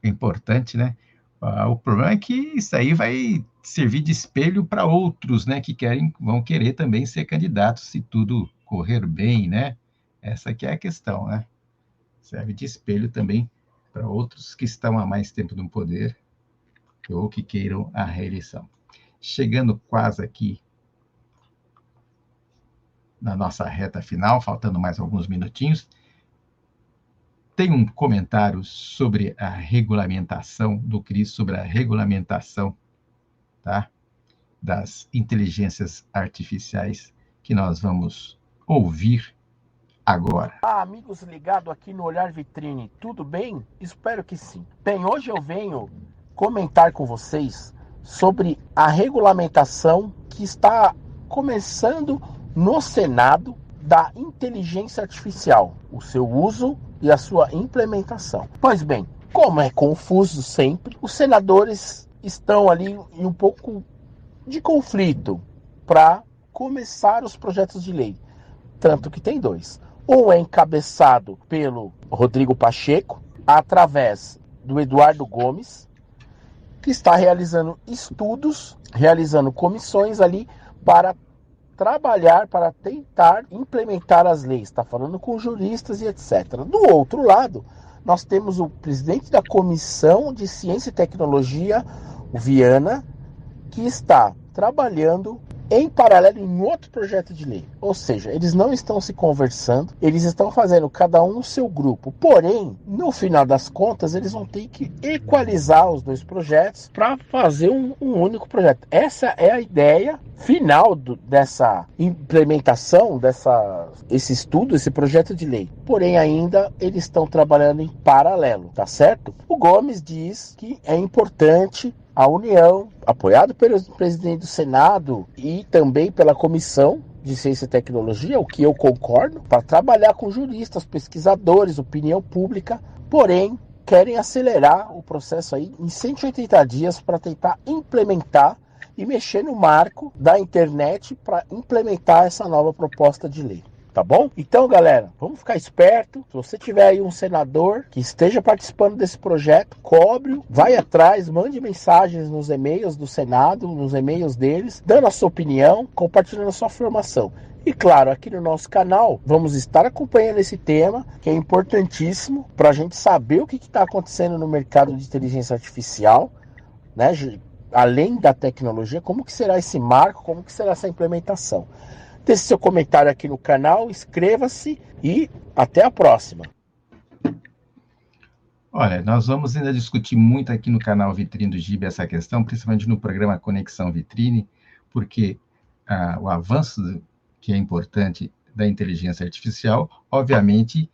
é importante, né? O problema é que isso aí vai servir de espelho para outros, né, que vão querer também ser candidatos, se tudo correr bem, né? Essa que é a questão, né? Serve de espelho também para outros que estão há mais tempo no poder ou que queiram a reeleição. Chegando quase aqui na nossa reta final, faltando mais alguns minutinhos, tem um comentário sobre a regulamentação do CRIS, sobre a regulamentação, tá, das inteligências artificiais, que nós vamos ouvir agora. Amigos ligados aqui no Olhar Vitrine, tudo bem? Espero que sim. Bem, hoje eu venho comentar com vocês sobre a regulamentação que está começando no Senado da inteligência artificial, o seu uso e a sua implementação. Pois bem, como é confuso sempre, os senadores estão ali em um pouco de conflito para começar os projetos de lei. Tanto que tem dois. Um é encabeçado pelo Rodrigo Pacheco, através do Eduardo Gomes, que está realizando estudos, realizando comissões ali para trabalhar, para tentar implementar as leis. Está falando com juristas e etc. Do outro lado, nós temos o presidente da Comissão de Ciência e Tecnologia, o Viana, que está trabalhando em paralelo em outro projeto de lei. Ou seja, eles não estão se conversando, eles estão fazendo cada um no seu grupo. Porém, no final das contas, eles vão ter que equalizar os dois projetos para fazer um único projeto. Essa é a ideia final dessa implementação, esse estudo, esse projeto de lei. Porém, ainda eles estão trabalhando em paralelo, tá certo? O Gomes diz que é importante a União, apoiado pelo presidente do Senado e também pela Comissão de Ciência e Tecnologia, o que eu concordo, para trabalhar com juristas, pesquisadores, opinião pública, porém, querem acelerar o processo aí em 180 dias para tentar implementar e mexer no marco da internet para implementar essa nova proposta de lei. Tá bom? Então, galera, vamos ficar esperto. Se você tiver aí um senador que esteja participando desse projeto, cobre-o, vai atrás, mande mensagens nos e-mails do Senado, nos e-mails deles, dando a sua opinião, compartilhando a sua informação. E claro, aqui no nosso canal, vamos estar acompanhando esse tema, que é importantíssimo para a gente saber o que está acontecendo no mercado de inteligência artificial, né? Além da tecnologia, como que será esse marco, como que será essa implementação. Deixe seu comentário aqui no canal, inscreva-se e até a próxima. Olha, nós vamos ainda discutir muito aqui no canal Vitrine do Gibe essa questão, principalmente no programa Conexão Vitrine, porque o avanço que é importante da inteligência artificial, obviamente,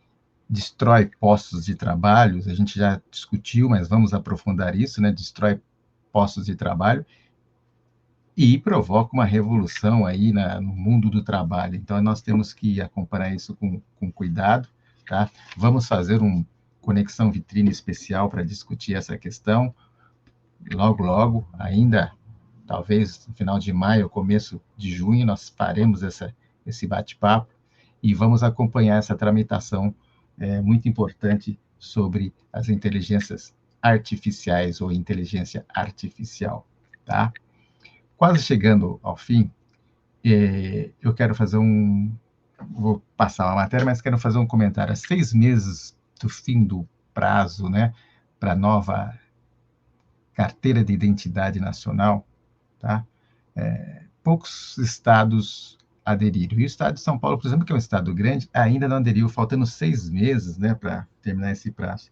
destrói postos de trabalho, a gente já discutiu, mas vamos aprofundar isso, né? Destrói postos de trabalho, e provoca uma revolução aí no mundo do trabalho. Então, nós temos que acompanhar isso com cuidado, tá? Vamos fazer um Conexão Vitrine especial para discutir essa questão. Logo, logo, ainda, talvez no final de maio, começo de junho, nós faremos esse bate-papo e vamos acompanhar essa tramitação muito importante sobre as inteligências artificiais ou inteligência artificial, tá? Quase chegando ao fim, eu quero fazer vou passar uma matéria, mas quero fazer um comentário. Há 6 meses do fim do prazo, né, para a nova carteira de identidade nacional, tá? Poucos estados aderiram. E o estado de São Paulo, por exemplo, que é um estado grande, ainda não aderiu, faltando 6 meses, né, para terminar esse prazo.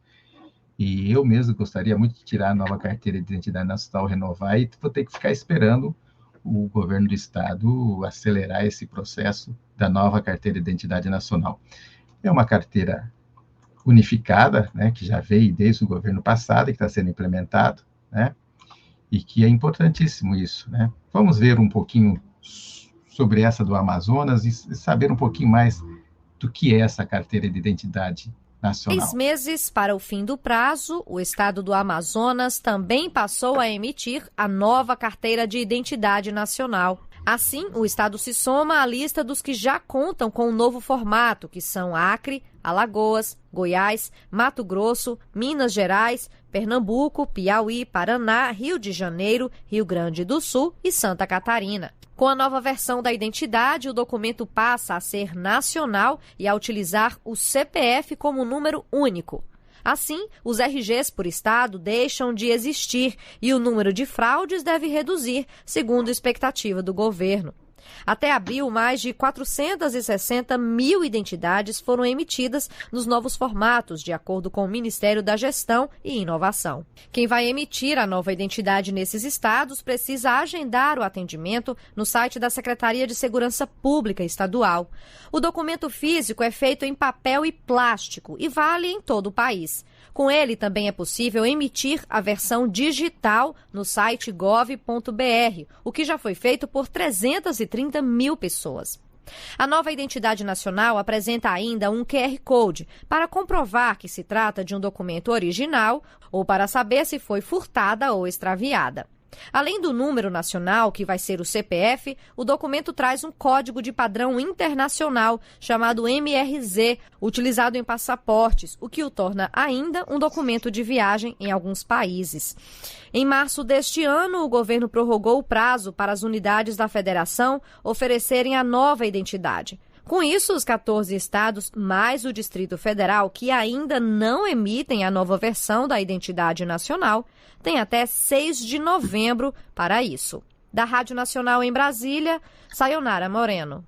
E eu mesmo gostaria muito de tirar a nova carteira de identidade nacional, renovar, e vou ter que ficar esperando o governo do estado acelerar esse processo da nova carteira de identidade nacional. É uma carteira unificada, né, que já veio desde o governo passado e que está sendo implementado, né, e que é importantíssimo isso, né. Vamos ver um pouquinho sobre essa do Amazonas e saber um pouquinho mais do que é essa carteira de identidade nacional. 6 meses para o fim do prazo, o estado do Amazonas também passou a emitir a nova carteira de identidade nacional. Assim, o estado se soma à lista dos que já contam com o novo formato, que são Acre, Alagoas, Goiás, Mato Grosso, Minas Gerais, Pernambuco, Piauí, Paraná, Rio de Janeiro, Rio Grande do Sul e Santa Catarina. Com a nova versão da identidade, o documento passa a ser nacional e a utilizar o CPF como número único. Assim, os RGs por estado deixam de existir e o número de fraudes deve reduzir, segundo a expectativa do governo. Até abril, mais de 460 mil identidades foram emitidas nos novos formatos, de acordo com o Ministério da Gestão e Inovação. Quem vai emitir a nova identidade nesses estados precisa agendar o atendimento no site da Secretaria de Segurança Pública Estadual. O documento físico é feito em papel e plástico e vale em todo o país. Com ele, também é possível emitir a versão digital no site gov.br, o que já foi feito por 330 mil pessoas. A nova identidade nacional apresenta ainda um QR Code para comprovar que se trata de um documento original ou para saber se foi furtada ou extraviada. Além do número nacional, que vai ser o CPF, o documento traz um código de padrão internacional chamado MRZ, utilizado em passaportes, o que o torna ainda um documento de viagem em alguns países. Em março deste ano, o governo prorrogou o prazo para as unidades da federação oferecerem a nova identidade. Com isso, os 14 estados, mais o Distrito Federal, que ainda não emitem a nova versão da identidade nacional, têm até 6 de novembro para isso. Da Rádio Nacional em Brasília, Sayonara Moreno.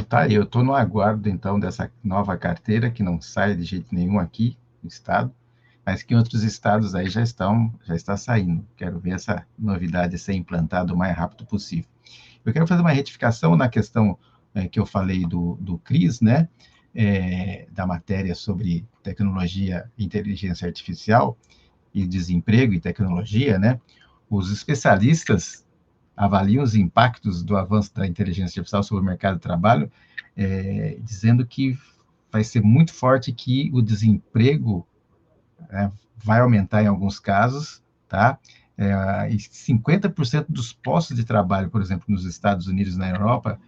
Tá aí, eu estou no aguardo, então, dessa nova carteira, que não sai de jeito nenhum aqui no estado, mas que em outros estados aí já está saindo. Quero ver essa novidade ser implantada o mais rápido possível. Eu quero fazer uma retificação na questão que eu falei do CRIS, né, da matéria sobre tecnologia e inteligência artificial e desemprego e tecnologia, né. Os especialistas avaliam os impactos do avanço da inteligência artificial sobre o mercado de trabalho, dizendo que vai ser muito forte, que o desemprego vai aumentar em alguns casos, tá? E 50% dos postos de trabalho, por exemplo, nos Estados Unidos e na Europa,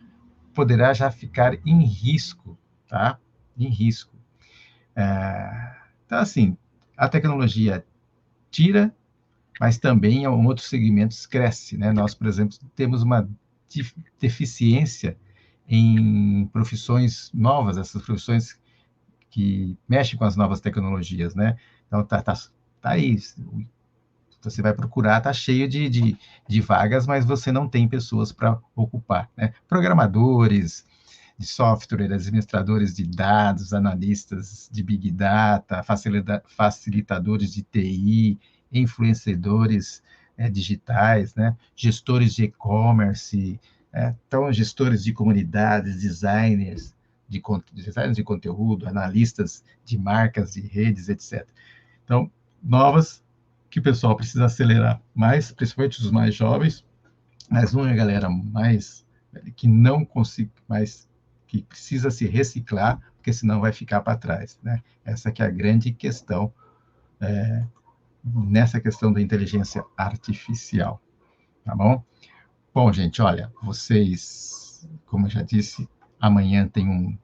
poderá já ficar em risco, tá? Em risco. Então, assim, a tecnologia tira, mas também em outros segmentos cresce, né? Nós, por exemplo, temos uma deficiência em profissões novas, essas profissões que mexem com as novas tecnologias, né? Então, tá aí, você vai procurar, está cheio de vagas, mas você não tem pessoas para ocupar, né? Programadores de software, administradores de dados, analistas de Big Data, facilitadores de TI, influenciadores digitais, né? Gestores de e-commerce, então, gestores de comunidades, designers de conteúdo, analistas de marcas, de redes, etc. Então, novas que o pessoal precisa acelerar mais, principalmente os mais jovens, mas não é a galera mais que não consegue mais, que precisa se reciclar, porque senão vai ficar para trás, né? Essa que é a grande questão nessa questão da inteligência artificial, tá bom? Bom, gente, olha, vocês, como eu já disse, amanhã tem um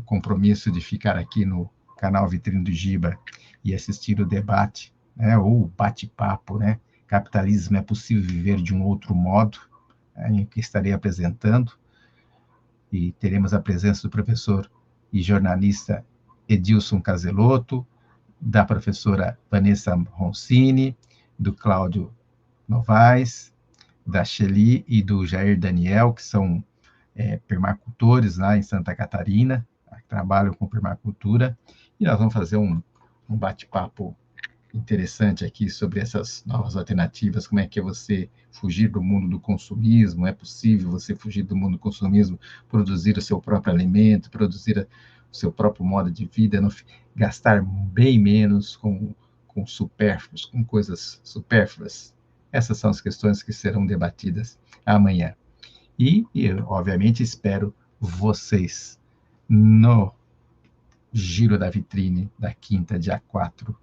compromisso de ficar aqui no canal Vitrine do Giba e assistir o debate, ou bate-papo, né? Capitalismo é possível viver de um outro modo, em que estarei apresentando, e teremos a presença do professor e jornalista Edilson Caselotto, da professora Vanessa Roncini, do Cláudio Novaes, da Shelly e do Jair Daniel, que são permacultores lá em Santa Catarina, que trabalham com permacultura, e nós vamos fazer um bate-papo interessante aqui sobre essas novas alternativas, como é que é você fugir do mundo do consumismo, é possível você fugir do mundo do consumismo, produzir o seu próprio alimento, produzir o seu próprio modo de vida, não gastar bem menos com supérfluos, com coisas supérfluas. Essas são as questões que serão debatidas amanhã. E obviamente, espero vocês no Giro da Vitrine, da quinta, dia 4,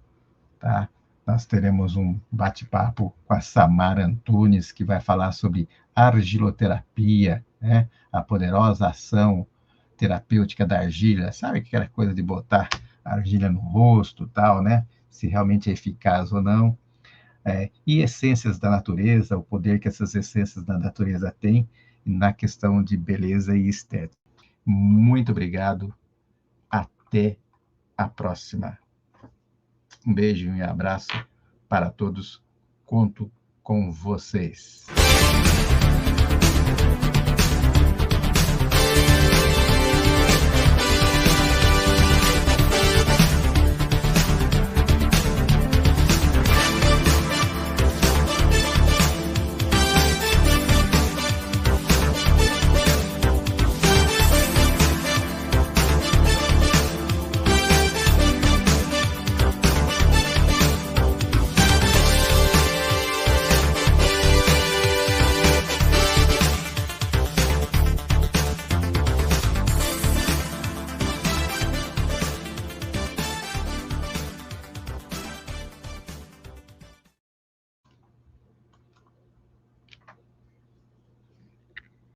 tá? Nós teremos um bate-papo com a Samara Antunes, que vai falar sobre argiloterapia, né? A poderosa ação terapêutica da argila. Sabe aquela coisa de botar argila no rosto, tal, né? Se realmente é eficaz ou não. E essências da natureza, o poder que essas essências da natureza têm na questão de beleza e estética. Muito obrigado. Até a próxima. Um beijo e um abraço para todos. Conto com vocês.